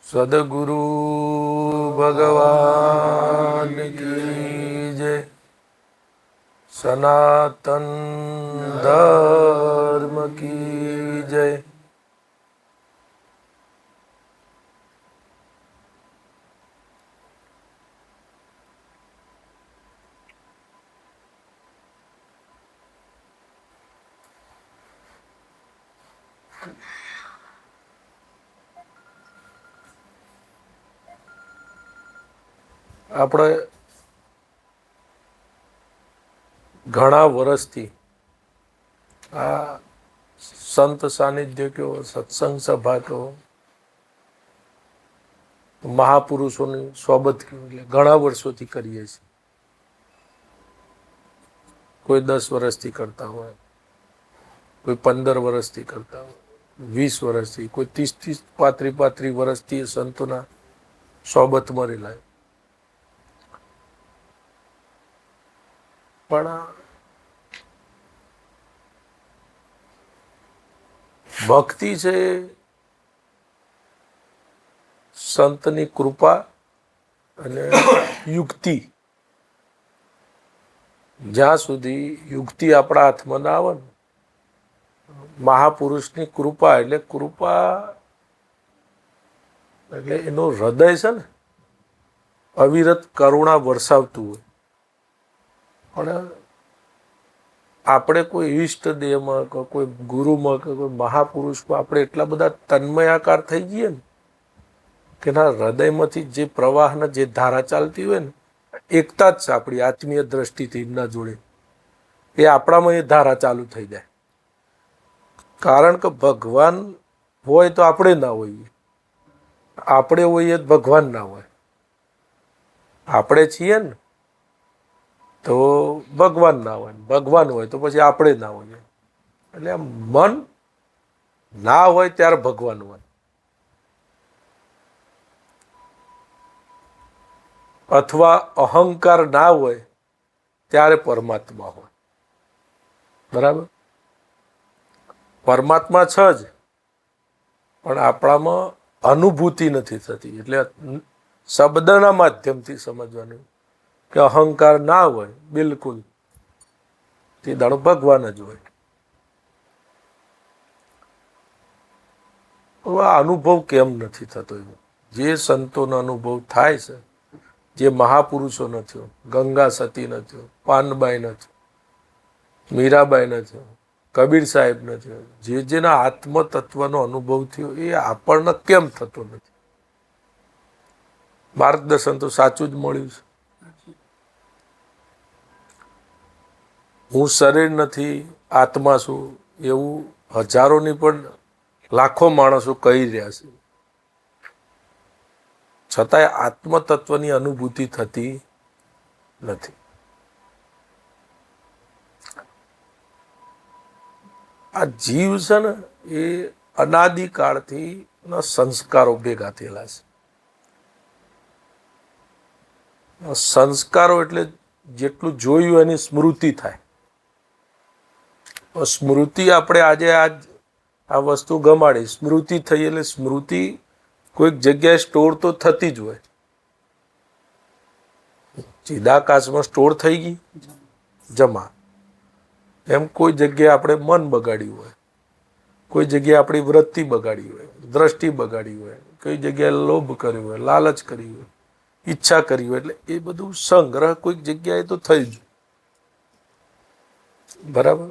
સદગુરુ ભગવાન કી જય. સનાતન ધર્મ કી જય. આપણે ઘણા વર્ષથી આ સંત સાનિધ્ય કહો, સત્સંગ સભા કહો, મહાપુરુષોની સોબત કહો, એટલે ઘણા વર્ષોથી કરીએ છીએ. કોઈ 10 વર્ષથી કરતા હોય, કોઈ 15 વર્ષથી કરતા હોય, 20 વર્ષથી, કોઈ 30 35 વર્ષથી સંતોના સોબત મરેલા. પણ ભક્તિ છે સંતની કૃપા અને યુક્તિ. જ્યાં સુધી યુક્તિ આપણા હાથમાં ના આવે ને, મહાપુરુષની કૃપા એટલે એનું હૃદય છે ને અવિરત કરુણા વરસાવતું હોય. પણ આપણે કોઈ ઈષ્ટ દેહમાં કે કોઈ ગુરુમાં કે કોઈ મહાપુરુષમાં આપણે એટલા બધા તન્મયાકાર થઈ જઈએ ને કે એના હૃદયમાંથી જે પ્રવાહના જે ધારા ચાલતી હોય ને, એકતા જ છે આપણી આત્મીય દ્રષ્ટિથી એમના જોડે. એ આપણામાં એ ધારા ચાલુ થઈ જાય. કારણ કે ભગવાન હોય તો આપણે ના હોઈએ, આપણે હોઈએ તો ભગવાન ના હોય. આપણે છીએ ને તો ભગવાન ના હોય, ભગવાન હોય તો પછી આપણે ના હોઈએ. એટલે મન ના હોય ત્યારે ભગવાન હોય, અથવા અહંકાર ના હોય ત્યારે પરમાત્મા હોય. બરાબર? પરમાત્મા છે જ, પણ આપણામાં અનુભૂતિ નથી થતી. એટલે શબ્દના માધ્યમથી સમજવાનું કે અહંકાર ના હોય બિલકુલ, તે દાડો ભગવાન જ હોય. આ અનુભવ કેમ નથી થતો? જે સંતોનો અનુભવ થાય છે, જે મહાપુરુષો નથી, ગંગા સતી નથી, પાનબાઈ નથી, મીરાબાઈ નથી, કબીર સાહેબ નથી, જેના આત્મતત્વનો અનુભવ થયો એ આપણને કેમ થતો નથી? માર્ગદર્શન તો સાચું જ મળ્યું છે. હું શરીર નથી, આત્મા છું એવું હજારોની પણ લાખો માણસો કહી રહ્યા છે, છતાંય આત્મતત્વની અનુભૂતિ થતી નથી. આ જીવ છે ને એ અનાદિકાળથી સંસ્કારો ભેગા થયેલા છે. સંસ્કારો એટલે જેટલું જોયું એની સ્મૃતિ થાય. સ્મૃતિ આપણે આજે આ વસ્તુ ગમાડી, સ્મૃતિ થઈ એટલે સ્મૃતિ કોઈક જગ્યાએ સ્ટોર તો થતી જ હોય. ચિદાકાશમાં સ્ટોર થઈ ગઈ જમા. એમ કોઈ જગ્યાએ આપણે મન બગાડ્યું હોય, કોઈ જગ્યાએ આપણી વૃત્તિ બગાડી હોય, દ્રષ્ટિ બગાડી હોય, કોઈ જગ્યાએ લોભ કર્યો હોય, લાલચ કરી હોય, ઈચ્છા કરી હોય, એટલે એ બધું સંગ્રહ કોઈક જગ્યાએ તો થઈ જ. બરાબર?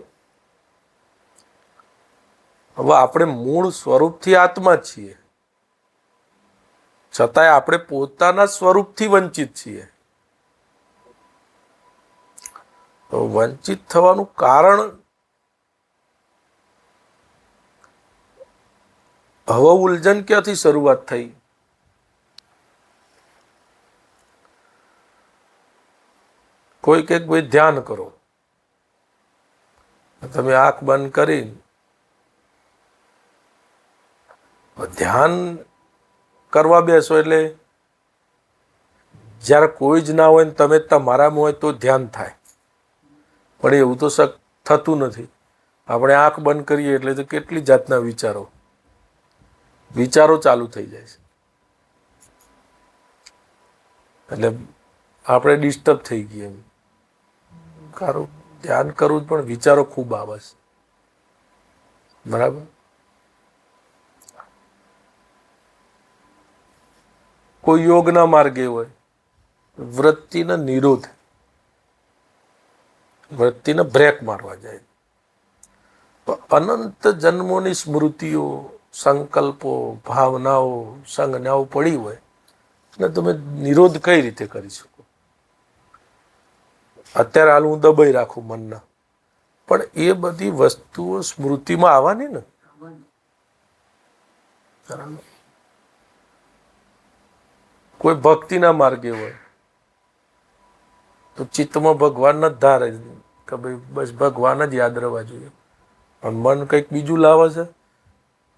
હવે આપણે મૂળ સ્વરૂપથી આત્મા છીએ, છતાંય આપણે પોતાના સ્વરૂપથી વંચિત છીએ. તો વંચિત થવાનું કારણ હવે ઉલઝન ક્યાંથી શરૂઆત થઈ? કોઈ કે ભાઈ ધ્યાન કરો. તમે આંખ બંધ કરી ધ્યાન કરવા બેસો એટલે જ્યારે કોઈ જ ના હોય ને તમે તમારામાં હોય તો ધ્યાન થાય. પણ એવું તો થતું નથી. આપણે આંખ બંધ કરીએ એટલે તો કેટલી જાતના વિચારો ચાલુ થઈ જાય છે. એટલે આપણે ડિસ્ટર્બ થઈ ગઈએ. સારું ધ્યાન કરવું પણ વિચારો ખૂબ આવે છે. બરાબર. કોઈ યોગના માર્ગે હોય, વૃત્તિનો નિરોધ, વૃત્તિને બ્રેક મારવા જાય તો અનંત જન્મોની સ્મૃતિઓ, સંકલ્પો, ભાવનાઓ, સંજ્ઞાઓ પડી હોય અને તમે નિરોધ કઈ રીતે કરી શકો? અત્યારે હાલ હું દબાઈ રાખું મનના, પણ એ બધી વસ્તુઓ સ્મૃતિમાં આવવાની ને. કોઈ ભક્તિના માર્ગે હોય તો ચિત્તમાં ભગવાન જ ધારે કે ભાઈ બસ ભગવાન જ યાદ રહેવા જોઈએ, પણ મન કંઈક બીજું લાવે છે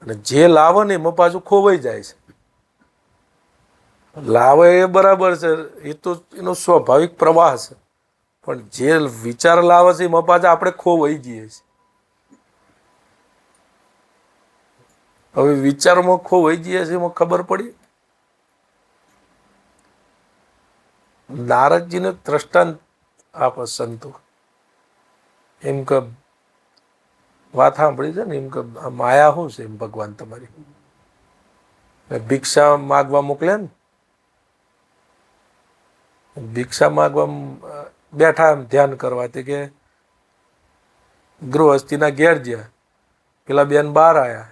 અને જે લાવે ને એમાં પાછું ખોવાઈ જાય છે. લાવે એ બરાબર છે, એ તો એનો સ્વાભાવિક પ્રવાહ છે, પણ જે વિચાર લાવે છે એમાં પાછા આપણે ખોવાઈ જઈએ છીએ. હવે વિચારમાં ખોવાઈ જઈએ છીએ એમાં ખબર પડી. નારદજીને દ્રષ્ટાંત આપે સંતો, એમ કે વાત સાંભળી છે ને, એમ કે માયા શું છે? એમ ભગવાન તમારી ભિક્ષા માગવા મોકલ્યા ને, ભિક્ષા માગવા બેઠા એમ ધ્યાન કરવા તે કે ગૃહસ્થીના ઘેર ગયા, પેલા બેન બહાર આવ્યા,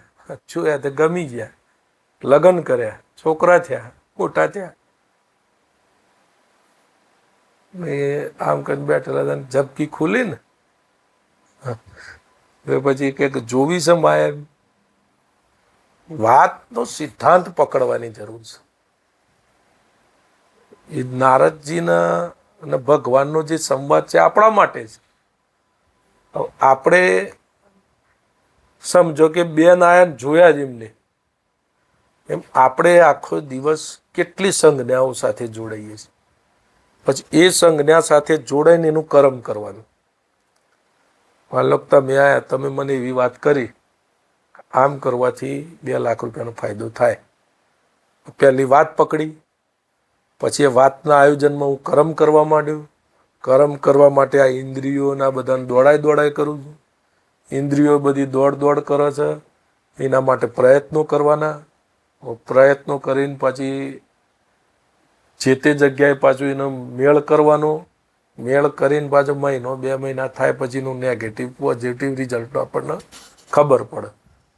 છુયા તે ગમી ગયા, લગ્ન કર્યા, છોકરા થયા, મોટા થયા. એ આમ કરીને બેઠેલા ઝબકી ખુલી ને પછી કે જોવી છે માયા. વાતનો સિદ્ધાંત પકડવાની જરૂર છે. એ નારદજીના અને ભગવાનનો જે સંવાદ છે આપણા માટે છે. આપણે સમજો કે બેન આયા જોયા જ એમને, એમ આપણે આખો દિવસ કેટલી સંજ્ઞાઓ સાથે જોડાઈએ છીએ. પછી એ સંજ્ઞા સાથે જોડાઈને એનું કર્મ કરવાનું. માની લો તમે આયા, તમે મને એવી વાત કરી, આમ કરવાથી 2 લાખ રૂપિયાનો ફાયદો થાય. પહેલી વાત પકડી, પછી એ વાતના આયોજનમાં હું કર્મ કરવા માંડ્યો. કર્મ કરવા માટે આ ઇન્દ્રિયોના બધાને દોડાય કરું છું. ઇન્દ્રિયો બધી દોડ કરે છે, એના માટે પ્રયત્નો કરવાના. પ્રયત્નો કરીને પછી જે તે જગ્યાએ પાછું એનો મેળ કરવાનો. મેળ કરીને પાછો 1 મહિનો 2 મહિના થાય પછીનું નેગેટિવ પોઝિટિવ રિઝલ્ટ આપણને ખબર પડે.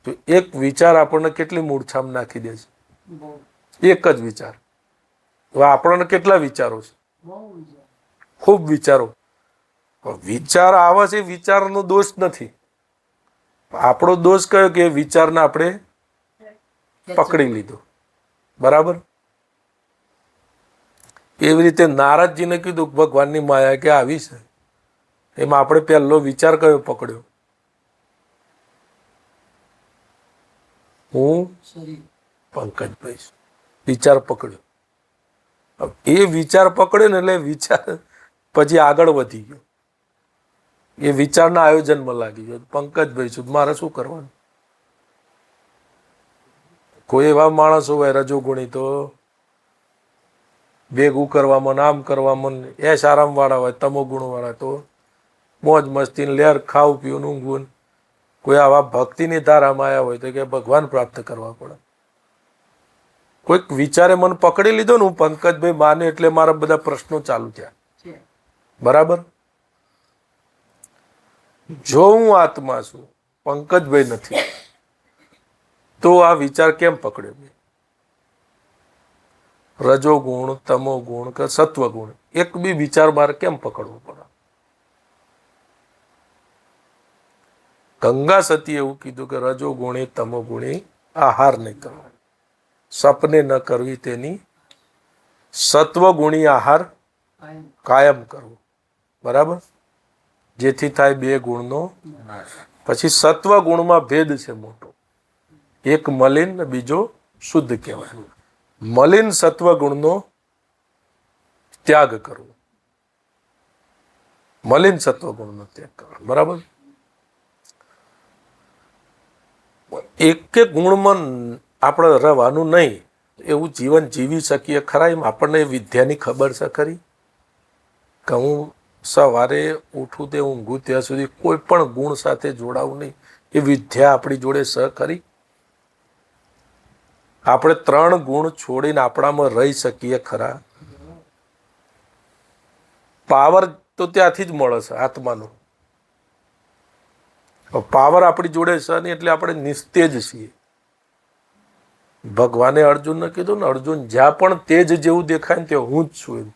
તો એક વિચાર આપણને કેટલી મૂર્છામાં નાખી દે છે. એક જ વિચાર. હવે આપણને કેટલા વિચારો છે? ખૂબ વિચારો. વિચાર આવે છે, વિચારનો દોષ નથી. આપણો દોષ કયો કે વિચારને આપણે પકડી લીધો. બરાબર. એવી રીતે નારદજીને કીધું ભગવાનની માયા કે આવી છે, એમાં આપણે પહેલો વિચાર કયો પકડ્યો? હું પંકજભાઈ વિચાર પકડ્યો. એ વિચાર પકડ્યો ને એટલે વિચાર પછી આગળ વધી ગયો. એ વિચારના આયોજનમાં લાગી ગયો. પંકજભાઈ છું, મારે શું કરવાનું? કોઈ એવા માણસો હોય રજોગુણી તો ભેગું કરવામાં, આમ કરવામાં, એશ આરામ વાળા હોય, તમો ગુણ વાળા તો મોજ મસ્તી લહેર, ખાવું પીવું, ઊંઘવું. કોઈ આવા ભક્તિની ધારામાં આવ્યા હોય તો કે ભગવાન પ્રાપ્ત કરવા પડે. કોઈક વિચારે મને પકડી લીધો ને, હું પંકજભાઈ માને એટલે મારા બધા પ્રશ્નો ચાલુ થયા. બરાબર. જો હું આત્મા છું, પંકજભાઈ નથી, તો આ વિચાર કેમ પકડ્યો? રજો ગુણ, તમો ગુણ કે સત્વ ગુણ, એક બી વિચાર મારે કેમ પકડવો પડે? ગંગા સતી એવું કીધું કે રજો ગુણી તમો ગુણી આહાર નહીં કરવો, સપને ન કરવી તેની, સત્વ ગુણી આહાર કાયમ કરવો. બરાબર. જેથી થાય 2 ગુણનો નાશ. પછી સત્વ ગુણમાં ભેદ છે મોટો. એક મલિન ને બીજો શુદ્ધ કહેવાય. મલિન સત્વ ગુણનો ત્યાગ કરવો. મલિન સત્વ ગુણનો ત્યાગ કરવો. બરાબર. એક ગુણમાં આપણે રહેવાનું નહીં. એવું જીવન જીવી શકીએ ખરા? એમ આપણને વિદ્યાની ખબર છે ખરી કે હું સવારે ઉઠું તે ઊંઘું ત્યાં સુધી કોઈ પણ ગુણ સાથે જોડાવું નહીં? એ વિદ્યા આપણી જોડે છે ખરી? આપણે 3 ગુણ છોડીને આપણામાં રહી શકીએ ખરા? પાવર તો ત્યાંથી જ મળે છે, આત્માનો પાવર આપણી જોડે છે નહીં, એટલે આપણે નિસ્તેજ છીએ. ભગવાને અર્જુનને કીધું ને, અર્જુન જ્યાં પણ તેજ જેવું દેખાય ને ત્યાં હું જ છું.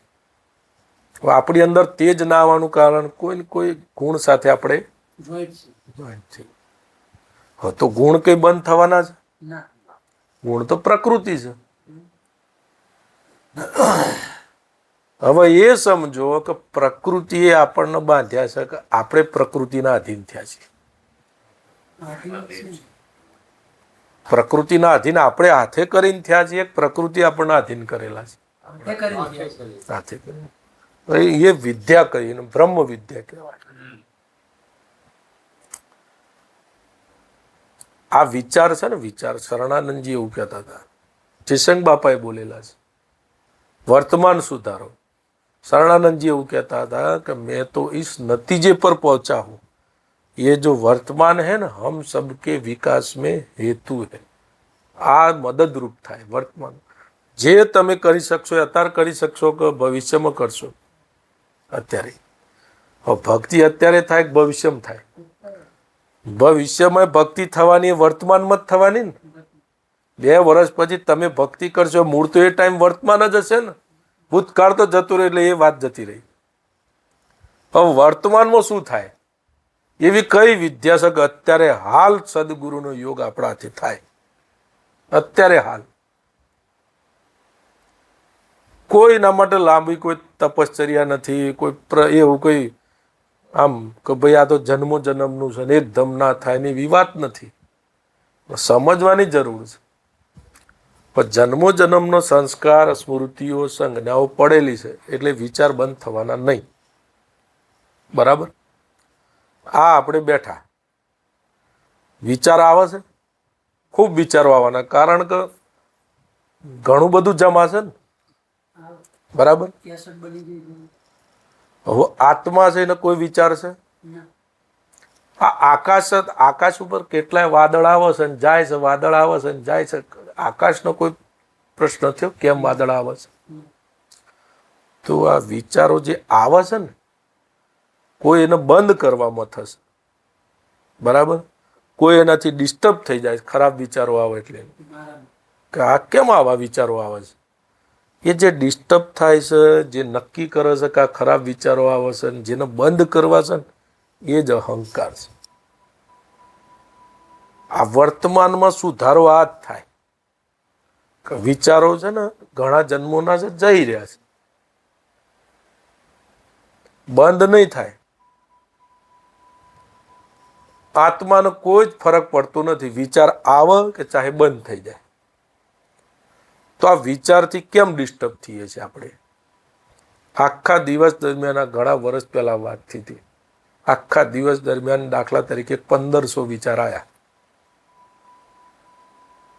એમ આપણી અંદર તેજ ના આવવાનું કારણ કોઈ ને કોઈ ગુણ સાથે આપણે જોઈન્ટ છે. તો ગુણ કઈ બંધ થવાના છે? ગુણ તો પ્રકૃતિ છે. હવે એ સમજો કે પ્રકૃતિએ આપણને બાંધ્યા છે કે આપણે પ્રકૃતિના અધીન થયા છીએ. પ્રકૃતિના અધીન આપણે હાથે કરીને થયા છીએ, પ્રકૃતિ આપણને અધીન કરેલા છે હાથે કરીને. એ વિદ્યા કહીને બ્રહ્મ વિદ્યા કહેવાય. આ વિચાર છે ને, વિચાર શરણાનંદજી એવું કહેતા હતા, ચિશંગ બાપાએ બોલેલા છે. વર્તમાન સુધારો. शरणानंद जी એવું कहता था कि मैं तो इस नतीजे पर पहुंचा हूं, ये जो वर्तमान है ना, हम सबके विकास में हेतु है. આ મદદરૂપ થાય વર્તમાન. જે તમે કરી શકશો અત્યારે કરી શકશો કે ભવિષ્યમાં કરશો. અત્યારે ભક્તિ અત્યારે થાય કે ભવિષ્યમાં થાય? ભવિષ્યમાં ભક્તિ થવાની વર્તમાનમાં જ થવાની ને. 2 વર્ષ પછી તમે ભક્તિ કરશો, મૂળ તો એ ટાઈમ વર્તમાન જ હશે ને. ભૂતકાળ તો જતું રહે, એટલે એ વાત જતી રહી. હવે વર્તમાનમાં શું થાય એવી કઈ વિદ્યા છે કે અત્યારે હાલ સદગુરુનો યોગ આપણા હાથે થાય? અત્યારે હાલ કોઈના માટે લાંબી કોઈ તપશ્ચર્યા નથી, કોઈ એવું કોઈ આમ કે ભાઈ આ તો જન્મો જન્મનું છે ને એકદમ ના થાય ને એવી વાત નથી. સમજવાની જરૂર છે. પણ જન્મો જન્મનો સંસ્કાર, સ્મૃતિઓ, સંજ્ઞાઓ પડેલી છે, એટલે વિચાર બંધ થવાના નહીં. બરાબર? આ આપણે બેઠા વિચાર આવે છે, ખૂબ વિચારો આવવાના, કારણ કે ઘણું બધું જમા છે ને. બરાબર? હવે આત્મા છે એને કોઈ વિચાર છે? આ આકાશ ઉપર કેટલાય વાદળ આવે છે ને જાય છે, વાદળ આવે છે ને જાય છે. આકાશનો કોઈ પ્રશ્ન થયો કેમ વાદળ આવે છે? તો આ વિચારો જે આવે છે ને, કોઈ એને બંધ કરવામાં થશે. બરાબર? કોઈ એનાથી ડિસ્ટર્બ થઈ જાય, ખરાબ વિચારો આવે એટલે કે આ કેમ આવા વિચારો આવે છે. એ જે ડિસ્ટર્બ થાય છે, જે નક્કી કરે છે કે આ ખરાબ વિચારો આવે છે, જેને બંધ કરવા છે ને, એ જ અહંકાર છે. આ વર્તમાનમાં સુધારો આ જ થાય. વિચારો છે ને ઘણા જન્મોના છે, જઈ રહ્યા છે, બંધ નહીં થાય. આત્માનો કોઈ જ ફરક પડતો નથી, વિચાર આવે કે ચાહે બંધ થઈ જાય. તો આ વિચારથી કેમ ડિસ્ટર્બ થઈએ છીએ આપણે? આખા દિવસ દરમિયાન, ઘણા વર્ષ પહેલા વાત થઈ હતી, આખા દિવસ દરમિયાન દાખલા તરીકે 1500 વિચાર આવ્યા.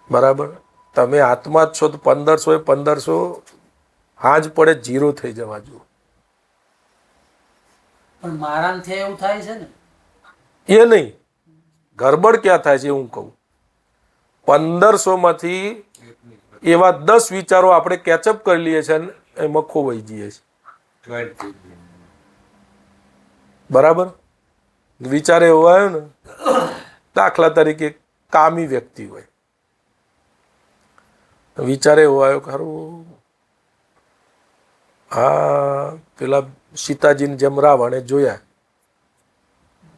બરાબર? તમે આત્મા જ છો તો 1500 હાજ પડે 0 થઈ જવા જુઓ. પણ મારાથી એવું થાય છે ને, એ નહીં, ગરબડ ક્યાં થાય છે હું કહું. 1500 માંથી એવા 10 વિચારો આપણે કેચઅપ કરી લઈએ છીએ, એમાં ખોવાઈ જઈએ છીએ. બરાબર? વિચાર એવો આવ્યો ને, દાખલા તરીકે કામી વ્યક્તિ હોય, વિચાર એવો આવ્યો ખરું, હા પેલા સીતાજીને જેમ રાવણે જોયા,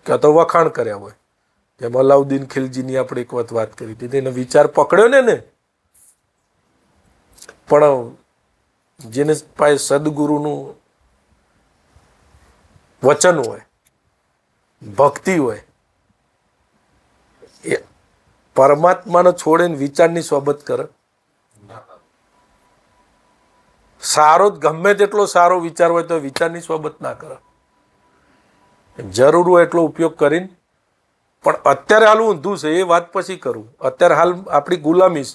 ક્યાં તો વખાણ કર્યા હોય, જેમ અલાઉદ્દીન ખિલજીની આપણે એક વખત વાત કરી હતી, એને વિચાર પકડ્યો ને. પણ જેને પાસે સદગુરુનું વચન હોય, ભક્તિ હોય, એ પરમાત્માને છોડીને વિચારની સોબત કરે. સારો ગમે તેટલો સારો વિચાર હોય તો વિચારની સોબત ના કરે. જરૂર હોય એટલો ઉપયોગ કરીને. પણ અત્યારે હાલ ઊંધું છે, એ વાત પછી કરું. અત્યારે હાલ આપણી ગુલામી,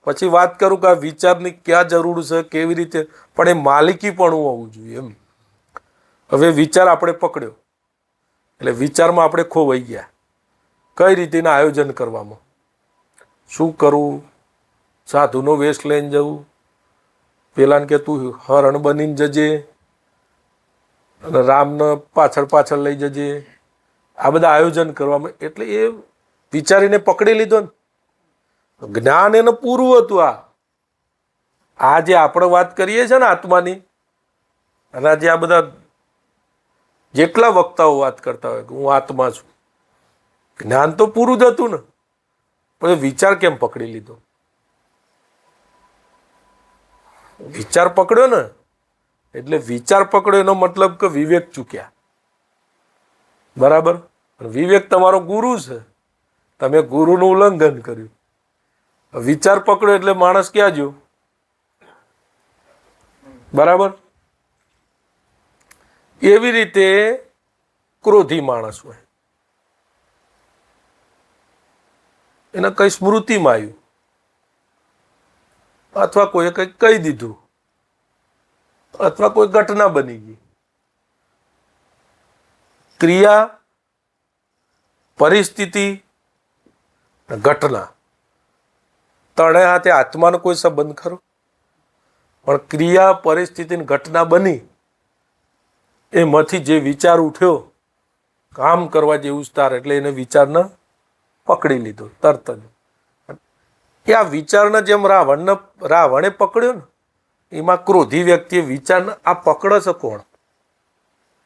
પછી વાત કરું કે આ વિચારની ક્યાં જરૂર છે, કેવી રીતે, પણ એ માલિકી પણ હોવું જોઈએ એમ. હવે વિચાર આપણે પકડ્યો એટલે વિચારમાં આપણે ખોવાઈ ગયા. કઈ રીતેના આયોજન કરવામાં, શું કરવું, સાધુનો વેશ લઈને જવું, પેલાને કે તું હરણ બનીને જજે અને રામને પાછળ પાછળ લઈ જજે, આ બધા આયોજન કરવામાં. એટલે એ વિચારીને પકડી લીધો ને. જ્ઞાન એને પૂરું હતું. આ જે આપણે વાત કરીએ છીએ ને આત્માની, અને આજે આ બધા જેટલા વક્તાઓ વાત કરતા હોય કે હું આત્મા છું, જ્ઞાન તો પૂરું જ હતું ને, પણ વિચાર કેમ પકડી લીધો? વિચાર પકડ્યો ને એટલે વિચાર પકડ્યો એનો મતલબ કે વિવેક ચૂક્યા. બરાબર? વિવેક તમારો ગુરુ છે, તમે ગુરુનું ઉલ્લંઘન કર્યું. વિચાર પકડ્યો એટલે માણસ ક્યાં ગયો? બરાબર? એવી રીતે ક્રોધી માણસ હોય, એને કઈ સ્મૃતિમાં આવ્યું અથવા કોઈએ કંઈક કહી દીધું અથવા કોઈ ઘટના બની ગઈ. ક્રિયા, પરિસ્થિતિ, ઘટના ત્રણે હાથે આત્માનો કોઈ સંબંધ ખરો? પણ ક્રિયા, પરિસ્થિતિ ને ઘટના બની એમાંથી જે વિચાર ઉઠ્યો કામ કરવા જેવું સ્ટાર, એટલે એને વિચારને પકડી લીધો તરત જ. કે આ વિચારના જેમ રાવણે પકડ્યો ને, એમાં ક્રોધી વ્યક્તિએ વિચારને આ પકડે છે કોણ?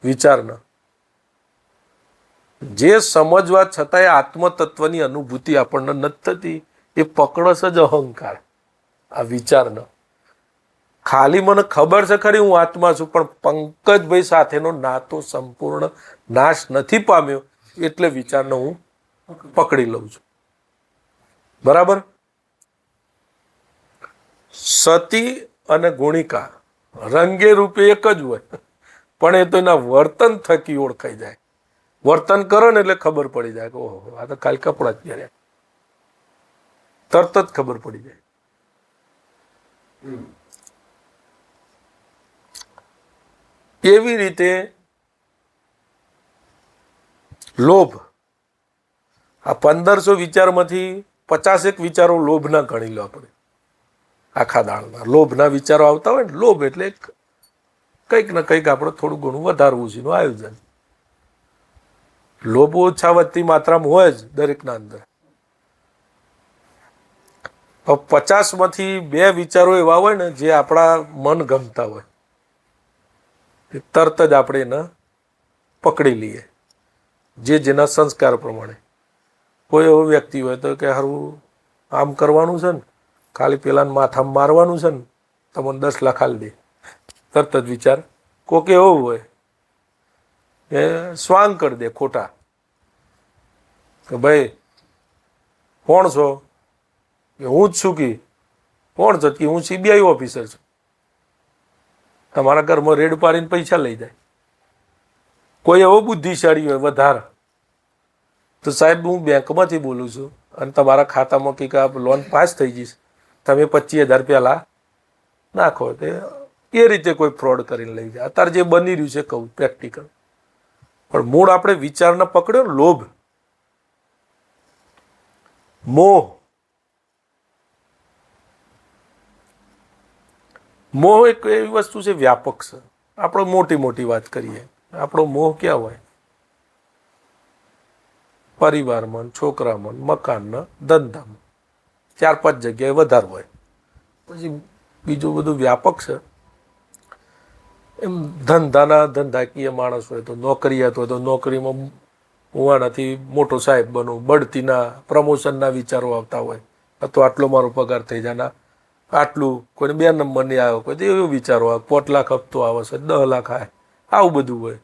વિચારને. જે સમજવા છતાંય આત્મતત્વની અનુભૂતિ આપણને નથી થતી, એ પકડે છે જ અહંકાર. આ વિચારને ખાલી મને ખબર છે ખરી હું આત્મા છું, પણ પંકજભાઈ સાથેનો નાતો સંપૂર્ણ નાશ નથી પામ્યો, એટલે વિચારને હું પકડી લઉં છું. બરાબર? સતી અને ગુણિકા રંગે રૂપે એક જ હોય, પણ એ તો એના વર્તન થકી ઓળખાઈ જાય. વર્તન કરો ને એટલે ખબર પડી જાય કે ઓહો આ તો કાલ કપડાં જ પહેર્યા, તરત જ ખબર પડી જાય. એવી રીતે લોભ, આ 1500 વિચારમાંથી 50 વિચારો લોભના ગણી લો આપણે. આખા દાળના લોભના વિચારો આવતા હોય ને, લોભ એટલે કંઈક ને કંઈક આપણે થોડું ઘણું વધારવું છે એનું આયોજન. લોભ ઓછા વધતી માત્રામાં હોય જ દરેકના અંદર. 50માંથી 2 વિચારો એવા હોય ને જે આપણા મન ગમતા હોય, તરત જ આપણે એને પકડી લઈએ, જે જેના સંસ્કાર પ્રમાણે. કોઈ એવો વ્યક્તિ હોય તો કે હારું આમ કરવાનું છે ને, ખાલી પેલાને માથામાં મારવાનું છે ને, તમને 10 લાખ આલી દે, તરત જ વિચાર. કોક એવો હોય કે સ્વાંગ કરી દે ખોટા, કે ભાઈ કોણ છો? કે હું જ છું. કે કોણ છો? કે હું CBI ઓફિસર છું. તમારા ઘરમાં રેડ પાડીને પૈસા લઈ જાય. કોઈ એવો બુદ્ધિશાળી હોય વધારે, તો સાહેબ હું બેંકમાંથી બોલું છું અને તમારા ખાતામાં કંઈક આ લોન પાસ થઈ જઈશ, તમે 25,000 પહેલા નાખો. એ રીતે કોઈ ફ્રોડ કરીને લઈ જાય. અત્યારે જે બની રહ્યું છે કહું પ્રેક્ટિકલ. પણ મૂળ આપણે વિચારને પકડ્યો ને, લોભ, મોહ. મોહ એક એવી વસ્તુ છે વ્યાપક છે. આપણે મોટી મોટી વાત કરીએ, આપણો મોહ ક્યાં હોય? પરિવારમાં, છોકરામાં, મકાનમાં, ધંધામાં, 4-5 જગ્યાએ વધારે હોય. પછી બીજું બધું વ્યાપક છે. એમ ધંધાકીય માણસ હોય તો નોકરિયાત હોય તો નોકરીમાં હું આનાથી મોટો સાહેબ બનું, બઢતીના પ્રમોશનના વિચારો આવતા હોય, અથવા આટલો મારો પગાર થઈ જાય, આટલું. કોઈને 2 નંબરની આવ્યો, કોઈ તો એવો વિચારો આવે, 5 લાખ હપ્તો આવે છે, 10 લાખ આવે, આવું બધું હોય.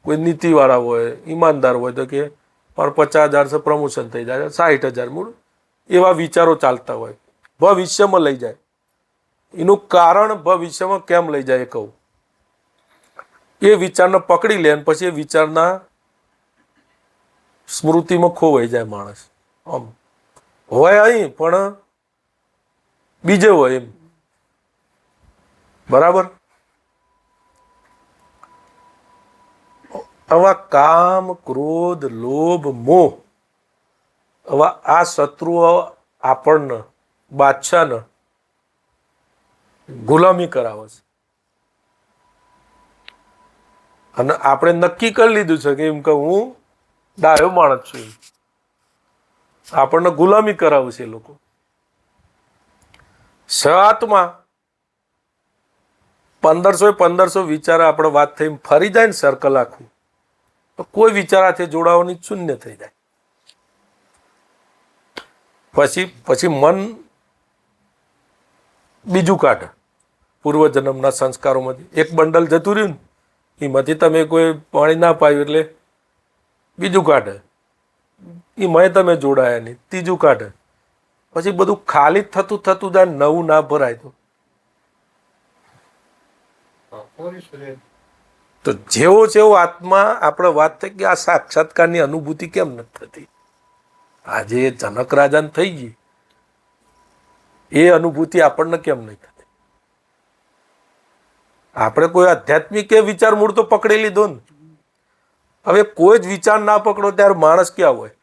કોઈ નીતિવાળા હોય, ઈમાનદાર હોય તો કે મારે 50,000 છે પ્રમોશન થઈ જાય, 60,000 મૂળ. એવા વિચારો ચાલતા હોય, ભવિષ્યમાં લઈ જાય. એનું કારણ ભવિષ્યમાં કેમ લઈ જાય એ કહું. એ વિચારને પકડી લે, પછી એ વિચારના સ્મૃતિમાં ખોવાઈ જાય માણસ. આમ હોય અહીં, પણ બીજે હોય એમ. બરાબર. આવા કામ, ક્રોધ, લોભ, મોહ, આવા આ શત્રુઓ આપણને, બાદશાહને ગુલામી કરાવે છે. અને આપણે નક્કી કરી લીધું છે કે એમ કે હું ડાયો માણસ છું. આપણને ગુલામી કરાવે છે લોકો. સઆત્મા 1500 વિચાર આપણે વાત થઈ ફરી જાય ને સર્કલ આખું, તો કોઈ વિચારાથી જોડાવાની શૂન્ય થઈ જાય. પછી મન બીજું કાઢે પૂર્વજન્મના સંસ્કારોમાંથી. એક બંડલ જતું રહ્યું ને એમાંથી તમે કોઈ પાણી ના પાયું એટલે બીજું કાઢે, એમાં તમે જોડાયા નહીં, ત્રીજું કાઢે. પછી બધું ખાલી થતું જાય, નવું ના ભરાય. તો જેવો જેવો આત્મા આપણે વાત થઈ કે આ સાક્ષાત્કારની અનુભૂતિ કેમ નથી થતી. આજે જનક રાજાને થઈ ગઈ એ અનુભૂતિ આપણને કેમ નહીં થતી. આપણે કોઈ આધ્યાત્મિક વિચાર મૂળ તો પકડી લીધો ને. હવે કોઈ જ વિચાર ના પકડો ત્યારે માણસ ક્યાં હોય?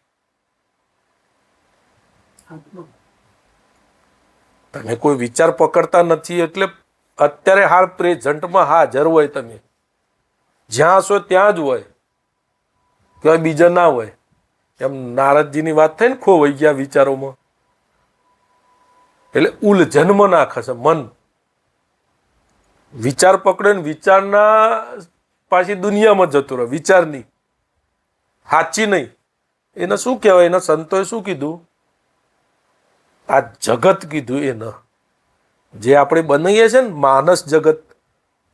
તમે કોઈ વિચાર પકડતા નથી એટલે અત્યારે હાલ પ્રેઝન્ટમાં હાજર હોય. તમે જ્યાં છો ત્યાં જ હોય, ક્યાંય બીજા ના હોય. એમ નારદજીની વાત થઈ ને ખોવાઈ ગયા વિચારોમાં, એટલે ઉલઝનમાં નાખે છે મન. વિચાર પકડે ને વિચારના પાછી દુનિયામાં જતો રહે. વિચારની સાચી નહીં. એને શું કહેવાય? એના સંતોએ શું કીધું? આ જગત કીધું. એને જે આપણે બનાવીએ છીએ ને માનસ જગત,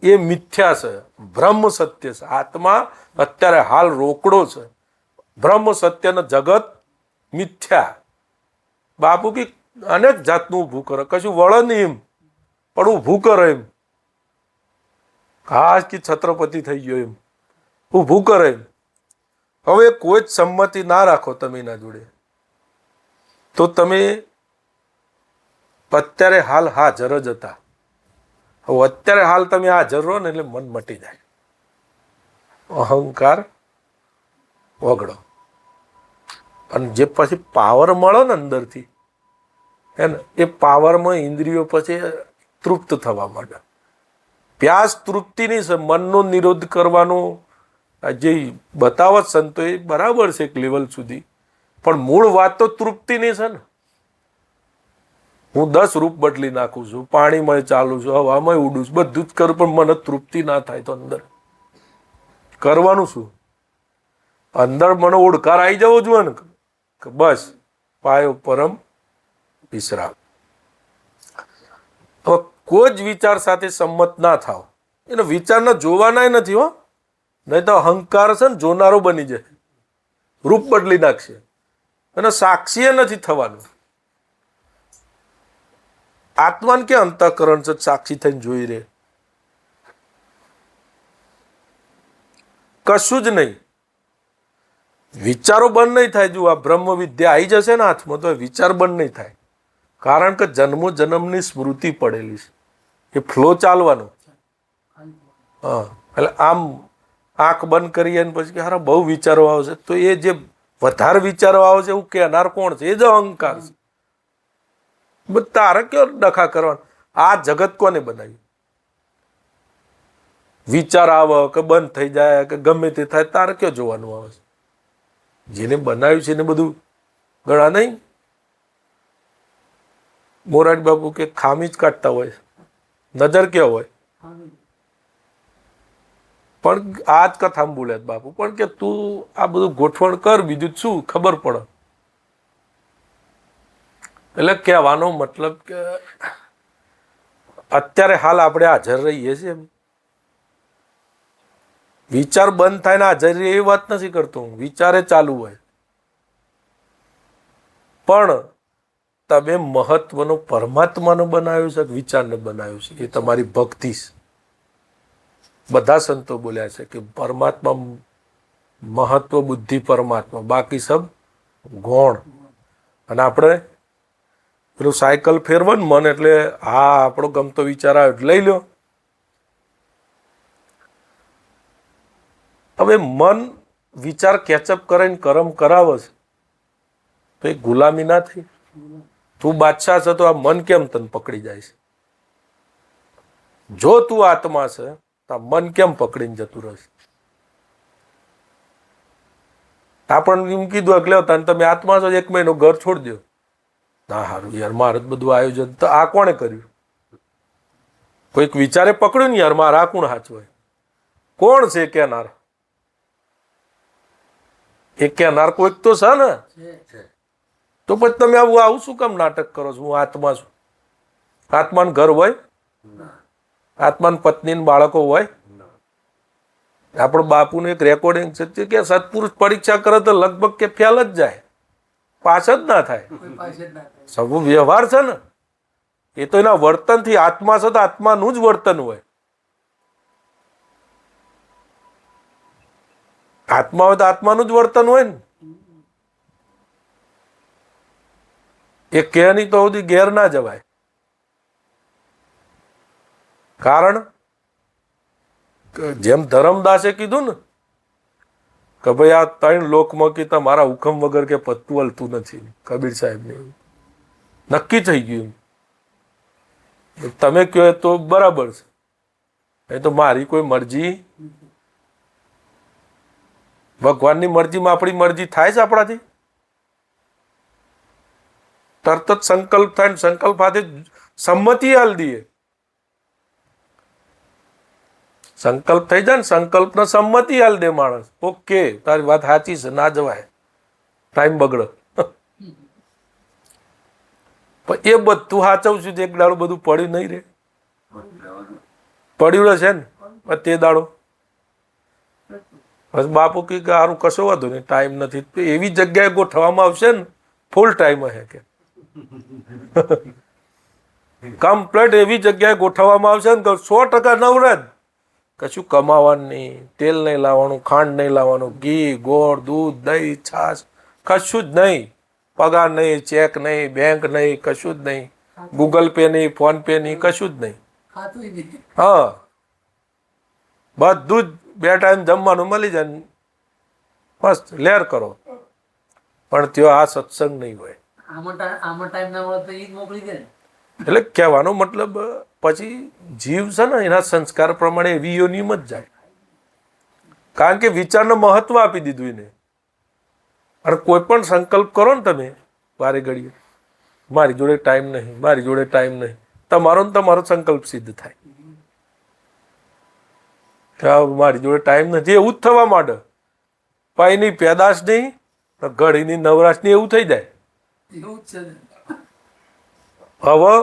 એ મિથ્યા છે, બ્રહ્મ સત્ય છે. આત્મા અત્યારે હાલ રોકડો છે. બ્રહ્મ સત્ય ને જગત મિથ્યા. બાપુ કે અનેક જાતનું ઊભું કરે, કશું વળે નહીં એમ, પણ ઊભું કરે એમ. ખાસ કે છત્રપતિ થઈ ગયો એમ ઊભું કરે એમ. હવે કોઈ જ સંમતિ ના રાખો તમે એના જોડે, તો તમે અત્યારે હાલ હાજર જ હતા. હવે અત્યારે હાલ તમે હાજર રહો ને એટલે મન મટી જાય, અહંકાર વગડો. અને જે પછી પાવર મળે ને અંદરથી, હે ને, એ પાવરમાં ઇન્દ્રિયો પછી તૃપ્ત થવા માંડે. પ્યાસ તૃપ્તિની છે. મનનો નિરોધ કરવાનો જે બતાવત સંતો એ બરાબર છે એક લેવલ સુધી, પણ મૂળ વાત તો તૃપ્તિની છે ને. હું 10 રૂપ બદલી નાખું છું, પાણીમાં ચાલું છું, હવામાં ઉડું છું, બધું જ કરું, પણ મને તૃપ્તિ ના થાય તો અંદર કરવાનું શું? અંદર મને ઓળકાર આવી જવો જોઈએ ને કે બસ પાયો પરમ વિશ્રામ. હવે કોઈ જ વિચાર સાથે સંમત ના થાવ. એને વિચારના જોવાના નથી હો, નહીં તો અહંકાર છે ને જોનારો બની જાય, રૂપ બદલી નાખશે. અને સાક્ષી નથી થવાનું. આત્માને કે અંતઃકરણ છે, સાક્ષી થઈને જોઈ રહે, કશું જ નહીં. વિચારો બંધ નહીં થાય. જો આ બ્રહ્મ વિદ્યા આવી જશે ને હાથમાં, તો વિચાર બંધ નહીં થાય. કારણ કે જન્મો જન્મની સ્મૃતિ પડેલી છે, એ ફ્લો ચાલવાનો. હા, એટલે આમ આંખ બંધ કરીએ ને પછી હારા બહુ વિચારો આવશે, તો એ જે વધારે વિચારો આવશે એવું કહેનાર કોણ છે? એ જ અહંકાર છે. તારે કયો ડખા કરવાનો? આ જગત કોને બનાવ્યું? વિચાર આવે કે બંધ થઈ જાય કે ગમે તે થાય, તારે કયો જોવાનું આવે છે? જેને બનાવ્યું છે એને બધું ગણા નહીં. મોરારી બાપુ કે ખામી જ કાઢતા હોય, નજર ક્યાં હોય? પણ આ જ કથામાં બોલ્યા બાપુ, પણ કે તું આ બધું ગોઠવણ કર, બીજું શું ખબર પડે. એટલે કહેવાનો મતલબ કે અત્યારે હાલ આપણે હાજર રહીએ છીએ. વિચાર બંધ થાય ને હાજર રહીએ એ વાત નથી કરતો હું. વિચારે ચાલુ હોય, પણ તમે મહત્વનો પરમાત્માનો બનાવ્યો છે કે વિચારને બનાવ્યો છે? એ તમારી ભક્તિ છે. બધા સંતો બોલ્યા છે કે પરમાત્મા મહત્વ, બુદ્ધિ પરમાત્મા, બાકી સબ ગૌણ. અને આપણે પેલું સાયકલ ફેરવો ને મન એટલે હા આપણો ગમતો વિચાર આવે એટલે લઈ લો. હવે મન વિચાર કેચઅપ કરે ને કરમ કરાવે છે તો એ ગુલામી ના થઈ? તું બાદશાહ છે તો આ મન કેમ તને પકડી જાય છે? જો તું આત્મા છે તો આ મન કેમ પકડીને જતું રહેશે? આપણને એમ કીધું એટલે તને તમે આત્મા છો 1 મહિનો ઘર છોડી દો. ના સારું યાર મારે જ બધું આયોજન તો આ કોણે કર્યું? કોઈક વિચારે પકડ્યું ને યાર મારે આ કોણ સાચવાય? કોણ છે કેનાર? એ કેનાર કોઈક તો છે ને. તો પછી તમે આવું શું કામ નાટક કરો છો? હું આત્મા છું. આત્માનું ઘર હોય? આત્માની પત્ની ને બાળકો હોય? આપણો બાપુનું એક રેકોર્ડિંગ છે કે સત્પુરુષ પરીક્ષા કરે તો લગભગ કે ફેલ જ જાય, પાસ જ ના થાય. સગુ વ્યવહાર છે ને એ તો એના વર્તનથી. આત્મા છે તો આત્માનું જ વર્તન હોય. આત્મા હોય તો આત્માનું જ વર્તન હોય ને. એ કે નહીં તો સુધી ઘેર ના જવાય. કારણ જેમ ધરમદાસે કીધું ને કે ભાઈ આ 3 લોકમાં કે તમારા હુકમ વગર કે પત્તું હલતું નથી. કબીર સાહેબને નક્કી થઈ ગયું. તમે કહો તો બરાબર છે, એ તો મારી કોઈ મરજી. ભગવાનની મરજીમાં આપણી મરજી થાય છે આપણાથી? તરત જ સંકલ્પ થાય ને સંકલ્પ સાથે સંમતિ હાલ દઈએ. સંકલ્પ થઈ જાય ને સંકલ્પને સંમતિ હાલ દે માણસ. ઓકે તારી વાત સાચી છે, ના જવાય, ટાઈમ બગડે. પણ એ બધું સાચવશું એક દાડો બધું પડ્યું નહીં રે. પડ્યું રહેશે ને તે દાડો. બસ બાપુ કે સારું કશો વાંધો નહીં, ટાઈમ નથી. એવી જગ્યાએ ગોઠવવામાં આવશે ને ફૂલ ટાઈમ હે કે કમ્પ્લેટ એવી જગ્યાએ ગોઠવવામાં આવશે ને 100% નવરાજ. કશું કમાવાનું નહીં, તેલ નહીં લાવવાનું, ખાંડ નહીં લાવવાનું, ઘી ગોળ દૂધ દહીં છાશ કશું જ નહીં. પગાર નહીં, ચેક નહીં, બેંક નહીં, કશું જ નહીં. ગૂગલ પે નહીં, ફોન પે નહીં, કશું જ નહીં. હા, બધું જ 2 ટાઈમ જમવાનું મળી જાય, મસ્ત લેર કરો. પણ ત્યાં આ સત્સંગ નહીં હોય. એટલે કહેવાનો મતલબ પછી જીવ છે ને એના સંસ્કાર પ્રમાણે એવી યોનિમાં જ જાય. કારણ કે વિચારને મહત્વ આપી દીધું એને. અને કોઈ પણ સંકલ્પ કરો ને તમે વારે ઘડીએ, મારી જોડે ટાઈમ નહીં, મારી જોડે ટાઈમ નહીં, તમારો ને તમારો સંકલ્પ સિદ્ધ થાય. મારી જોડે ટાઈમ નથી એવું જ થવા માંડે. પાઈની પેદાશ નહીં, ઘડીની નવરાશ નહીં, એવું થઈ જાય. હવે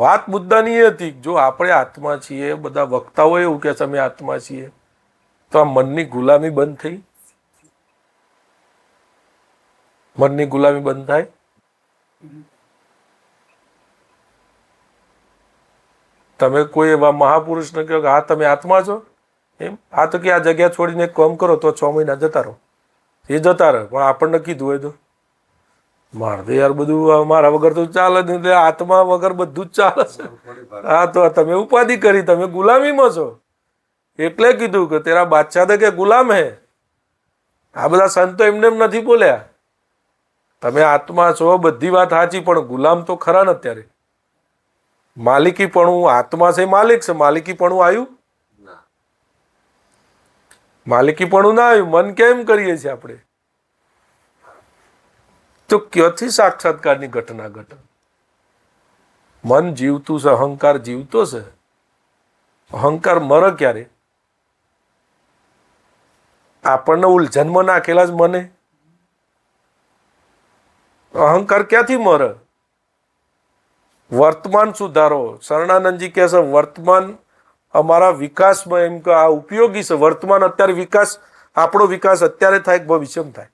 વાત મુદ્દાની એ હતી, જો આપણે આત્મા છીએ, બધા વક્તાઓ એવું કે અમે આત્મા છીએ, તો આ મનની ગુલામી બંધ થઈ? મનની ગુલામી બંધ થાય? તમે કોઈ એવા મહાપુરુષને કહો કે હા તમે આત્મા છો એમ, આ તો કે આ જગ્યા છોડીને કામ કરો તો 6 મહિના જતા રહો, એ જતા રહે. પણ આપણને કીધું હોય તો મારે તો યાર બધું મારા વગર તો ચાલે જ નહીં, આત્મા વગર બધું જ ચાલે છે. હા તો તમે ઉપાધિ કરી, તમે ગુલામીમાં છો. એટલે કીધું કે તેરા બાદશાહ દે કે ગુલામ હે. આ બધા સંતો એમને એમ નથી બોલ્યા. તમે આત્મા છો, બધી વાત સાચી, પણ ગુલામ તો ખરા ને અત્યારે. માલિકીપણું, આત્મા છે માલિક છે, માલિકીપણું આવ્યું? માલિકીપણું ના આવ્યું. મન કેમ કરીએ છીએ આપણે? તો ક્યાંથી સાક્ષાત્કારની ઘટના ઘટે? મન જીવતું છે, અહંકાર જીવતો છે. અહંકાર મરે ક્યારે? આપણને ઉલઝનમાં નાખેલા જ મને. અહંકાર ક્યાંથી મરે? વર્તમાન સુધારો. શરણાનંદજી કહે છે વર્તમાન અમારા વિકાસમાં એમ કે આ ઉપયોગી છે. વર્તમાન અત્યારે વિકાસ, આપણો વિકાસ અત્યારે થાય કે ભવિષ્યમાં થાય?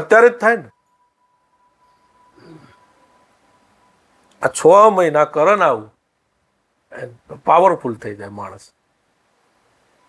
અત્યારે જ થાય ને. આ 6 મહિના કરે ને આવું, પાવરફુલ થઈ જાય માણસ.